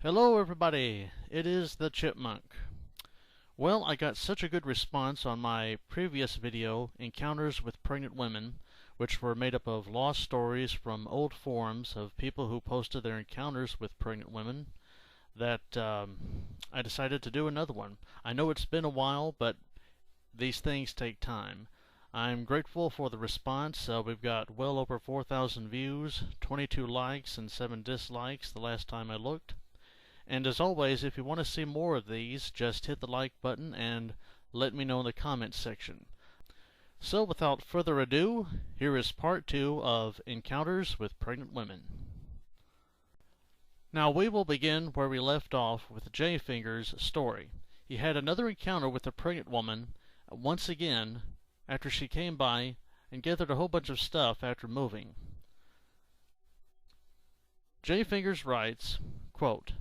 Hello everybody, it is the Chipmunk. Well, I got such a good response on my previous video, Encounters with Pregnant Women, which were made up of lost stories from old forums of people who posted their encounters with pregnant women, that I decided to do another one. I know it's been a while, but these things take time. I'm grateful for the response. We've got well over 4,000 views, 22 likes, and 7 dislikes the last time I looked. And as always, if you want to see more of these, just hit the like button and let me know in the comments section. So without further ado, here is part 2 of Encounters with Pregnant Women. Now we will begin where we left off with JFingers' story. He had another encounter with a pregnant woman, once again, after she came by and gathered a whole bunch of stuff after moving. JFingers writes, quote,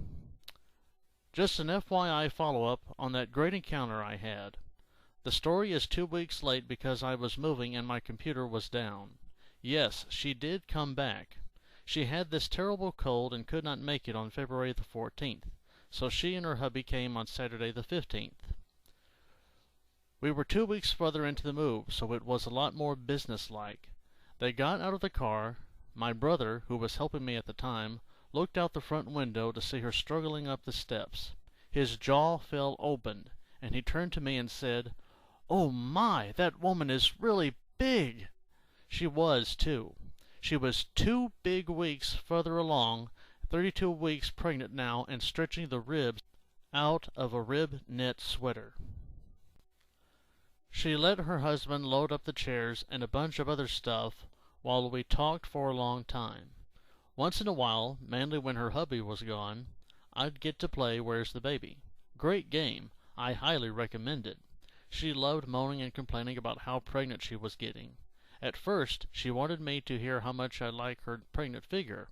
"Just an FYI follow-up on that great encounter I had. The story is 2 weeks late because I was moving and my computer was down. Yes, she did come back. She had this terrible cold and could not make it on February the 14th, so she and her hubby came on Saturday the 15th. We were 2 weeks further into the move, so it was a lot more businesslike. They got out of the car. My brother, who was helping me at the time, looked out the front window to see her struggling up the steps. His jaw fell open, and he turned to me and said, 'Oh my, that woman is really big!' She was, too. She was 2 big weeks further along, 32 weeks pregnant now, and stretching the ribs out of a rib knit sweater. She let her husband load up the chairs and a bunch of other stuff while we talked for a long time. Once in a while, mainly when her hubby was gone, I'd get to play Where's the Baby? Great game. I highly recommend it. She loved moaning and complaining about how pregnant she was getting. At first, she wanted me to hear how much I like her pregnant figure.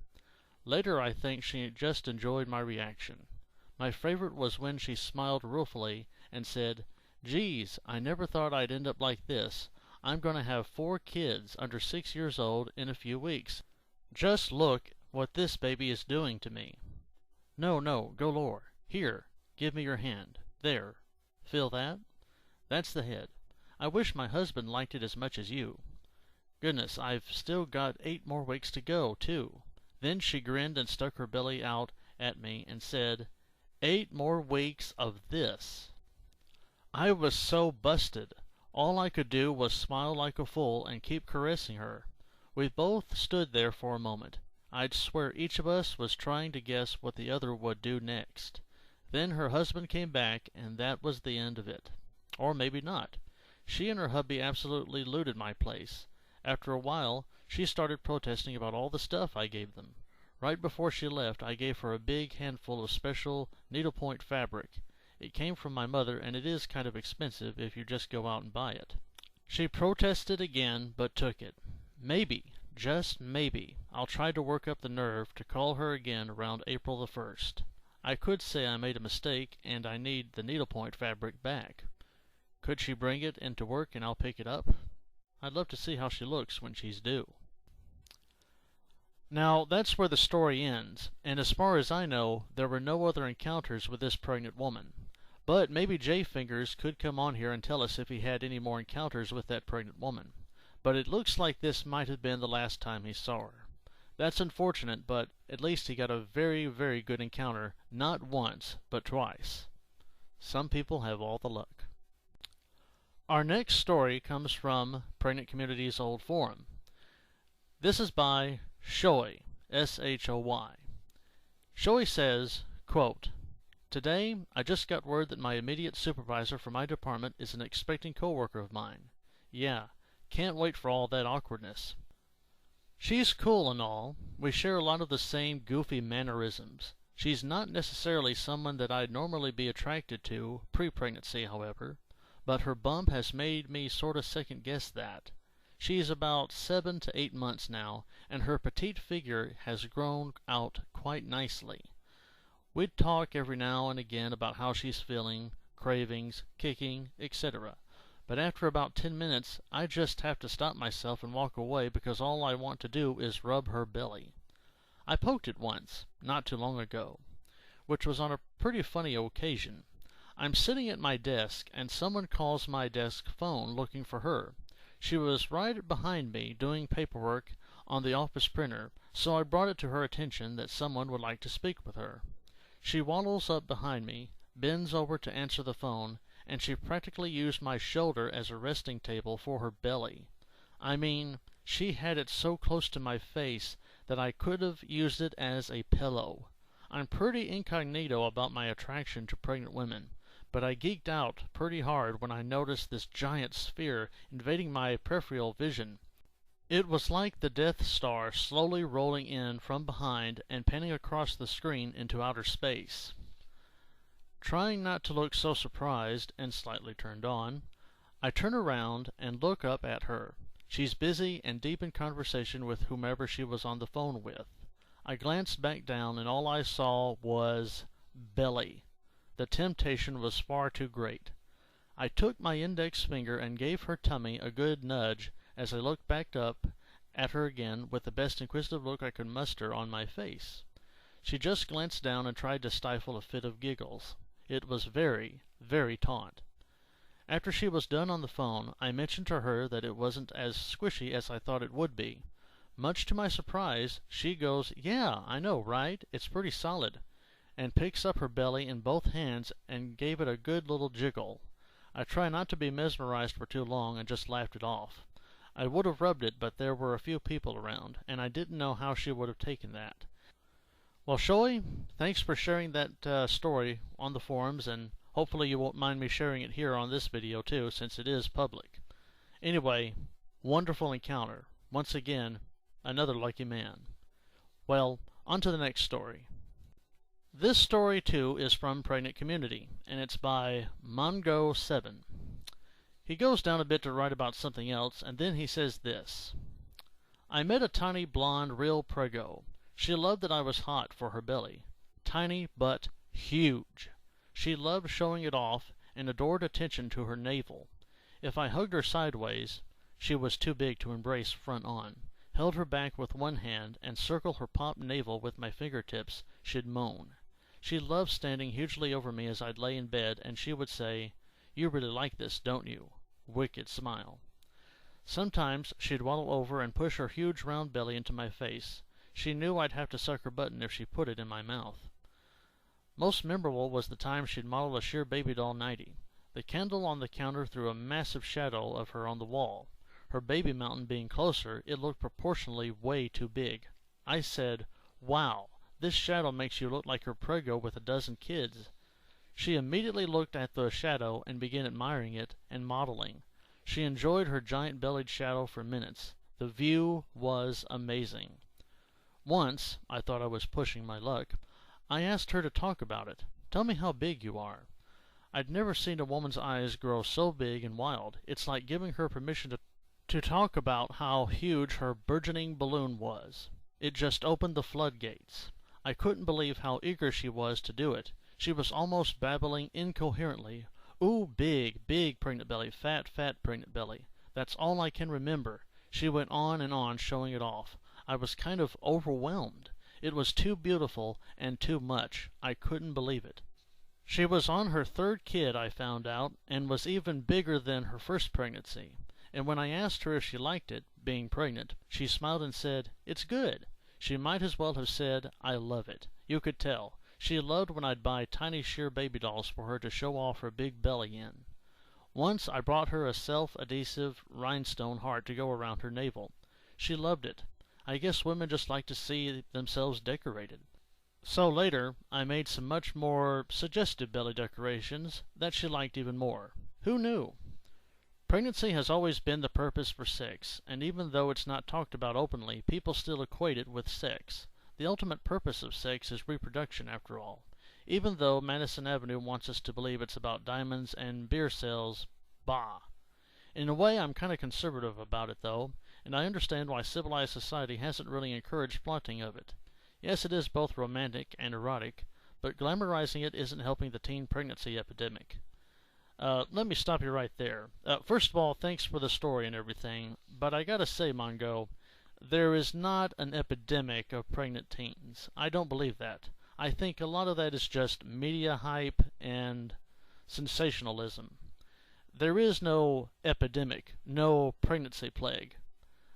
Later, I think she just enjoyed my reaction. My favorite was when she smiled ruefully and said, 'Geez, I never thought I'd end up like this. I'm going to have 4 kids under 6 years old in a few weeks. Just look what this baby is doing to me.' No, go lower. Here, give me your hand. There. Feel that? That's the head. I wish my husband liked it as much as you. Goodness, I've still got 8 more weeks to go, too." Then she grinned and stuck her belly out at me and said, "8 more weeks of this." I was so busted. All I could do was smile like a fool and keep caressing her. We both stood there for a moment. I'd swear each of us was trying to guess what the other would do next. Then her husband came back, and that was the end of it. Or maybe not. She and her hubby absolutely looted my place. After a while, she started protesting about all the stuff I gave them. Right before she left, I gave her a big handful of special needlepoint fabric. It came from my mother, and it is kind of expensive if you just go out and buy it. She protested again, but took it. Maybe, just maybe, I'll try to work up the nerve to call her again around April the 1st. I could say I made a mistake and I need the needlepoint fabric back. Could she bring it into work and I'll pick it up? I'd love to see how she looks when she's due. Now, that's where the story ends, and as far as I know, there were no other encounters with this pregnant woman. But maybe JFingers could come on here and tell us if he had any more encounters with that pregnant woman. But it looks like this might have been the last time he saw her. That's unfortunate, but at least he got a very, very good encounter, not once, but twice. Some people have all the luck. Our next story comes from Pregnant Community's old forum. This is by Shoy, S-H-O-Y. Shoy says, quote, "Today, I just got word that my immediate supervisor for my department is an expecting coworker of mine. Yeah. Can't wait for all that awkwardness. She's cool and all. We share a lot of the same goofy mannerisms. She's not necessarily someone that I'd normally be attracted to pre-pregnancy, however, but her bump has made me sort of second-guess that. She's about 7 to 8 months now, and her petite figure has grown out quite nicely. We'd talk every now and again about how she's feeling, cravings, kicking, etc. But after about 10 minutes, I just have to stop myself and walk away because all I want to do is rub her belly. I poked it once, not too long ago. which was on a pretty funny occasion. I'm sitting at my desk, and someone calls my desk phone looking for her. She was right behind me doing paperwork on the office printer, so I brought it to her attention that someone would like to speak with her. She waddles up behind me, bends over to answer the phone, and she practically used my shoulder as a resting table for her belly. I mean, she had it so close to my face that I could have used it as a pillow. I'm pretty incognito about my attraction to pregnant women, but I geeked out pretty hard when I noticed this giant sphere invading my peripheral vision. It was like the Death Star slowly rolling in from behind and panning across the screen into outer space. Trying not to look so surprised and slightly turned on, I turn around and look up at her. She's busy and deep in conversation with whomever she was on the phone with. I glanced back down and all I saw was belly. The temptation was far too great. I took my index finger and gave her tummy a good nudge as I looked back up at her again with the best inquisitive look I could muster on my face. She just glanced down and tried to stifle a fit of giggles. It was very, very taut. After she was done on the phone, I mentioned to her that it wasn't as squishy as I thought it would be. Much to my surprise, she goes, "Yeah, I know, right? It's pretty solid," and picks up her belly in both hands and gave it a good little jiggle. I try not to be mesmerized for too long and just laughed it off. I would have rubbed it, but there were a few people around, and I didn't know how she would have taken that. Well, Shoei, thanks for sharing that story on the forums, and hopefully you won't mind me sharing it here on this video too, since it is public. Anyway, wonderful encounter. Once again, another lucky man. Well, on to the next story. This story too is from Pregnant Community, and it's by Mongo7. He goes down a bit to write about something else, and then he says this. I met a tiny blonde real prego. She loved that I was hot for her belly. Tiny, but huge. She loved showing it off and adored attention to her navel. If I hugged her sideways, she was too big to embrace front on, held her back with one hand, and circled her popped navel with my fingertips, she'd moan. She loved standing hugely over me as I'd lay in bed, and she would say, "You really like this, don't you?" Wicked smile. Sometimes she'd waddle over and push her huge round belly into my face. She knew I'd have to suck her button if she put it in my mouth. Most memorable was the time she'd model a sheer baby doll nightie. The candle on the counter threw a massive shadow of her on the wall. Her baby mountain being closer, it looked proportionally way too big. I said, "Wow, this shadow makes you look like her prego with a dozen kids." She immediately looked at the shadow and began admiring it and modeling. She enjoyed her giant-bellied shadow for minutes. The view was amazing. Once, I thought I was pushing my luck, I asked her to talk about it. "Tell me how big you are." I'd never seen a woman's eyes grow so big and wild. It's like giving her permission to talk about how huge her burgeoning balloon was. It just opened the floodgates. I couldn't believe how eager she was to do it. She was almost babbling incoherently. "Ooh, big, big pregnant belly, fat, fat pregnant belly. That's all I can remember." She went on and on, showing it off. I was kind of overwhelmed. It was too beautiful and too much. I couldn't believe it. She was on her third kid, I found out, and was even bigger than her first pregnancy. And when I asked her if she liked it, being pregnant, she smiled and said, "It's good." She might as well have said, "I love it." You could tell. She loved when I'd buy tiny sheer baby dolls for her to show off her big belly in. Once I brought her a self-adhesive rhinestone heart to go around her navel. She loved it. I guess women just like to see themselves decorated. So later, I made some much more suggestive belly decorations that she liked even more. Who knew? Pregnancy has always been the purpose for sex, and even though it's not talked about openly, people still equate it with sex. The ultimate purpose of sex is reproduction, after all. Even though Madison Avenue wants us to believe it's about diamonds and beer sales, bah. In a way, I'm kind of conservative about it, though, and I understand why civilized society hasn't really encouraged flaunting of it. Yes, it is both romantic and erotic, but glamorizing it isn't helping the teen pregnancy epidemic. Let me stop you right there. First of all, thanks for the story and everything, but I gotta say, Mongo, there is not an epidemic of pregnant teens. I don't believe that. I think a lot of that is just media hype and sensationalism. There is no epidemic, no pregnancy plague.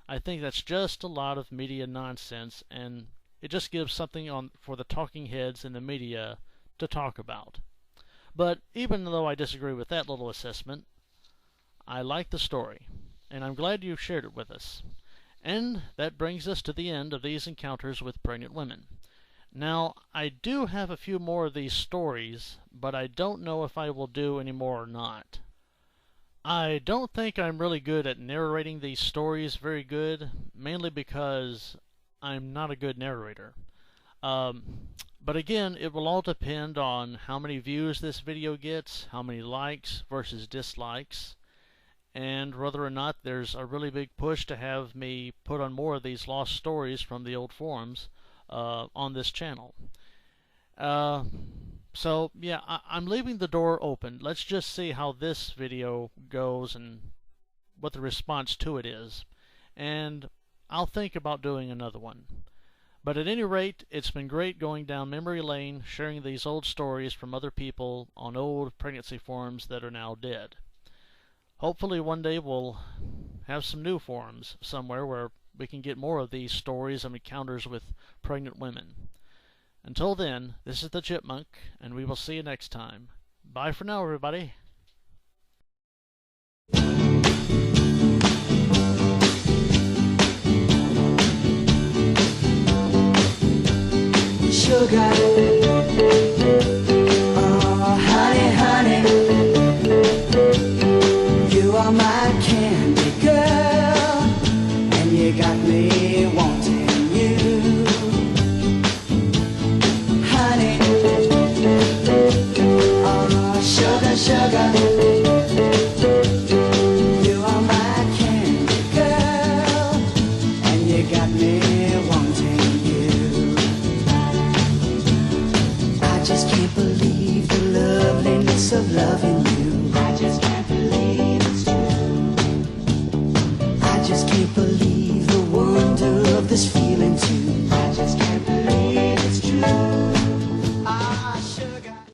I think that's just a lot of media nonsense, and it just gives something for the talking heads in the media to talk about. But even though I disagree with that little assessment, I like the story, and I'm glad you shared it with us. And that brings us to the end of these encounters with pregnant women. Now, I do have a few more of these stories, but I don't know if I will do any more or not. I don't think I'm really good at narrating these stories very good, mainly because I'm not a good narrator. But again, it will all depend on how many views this video gets, how many likes versus dislikes, and whether or not there's a really big push to have me put on more of these lost stories from the old forums on this channel. So yeah, I'm leaving the door open. Let's just see how this video goes and what the response to it is. And I'll think about doing another one. But at any rate, it's been great going down memory lane, sharing these old stories from other people on old pregnancy forums that are now dead. Hopefully one day we'll have some new forums somewhere where we can get more of these stories of encounters with pregnant women. Until then, this is the Chipmunk, and we will see you next time. Bye for now, everybody. Sugar, oh honey, honey, you are my candy girl, and you got me wanting you. Honey, oh sugar, sugar, you are my candy girl, and you got me wanting you. I just can't believe the loveliness of loving you. I just can't believe it's true. I just can't believe the wonder of this feeling too. I just can't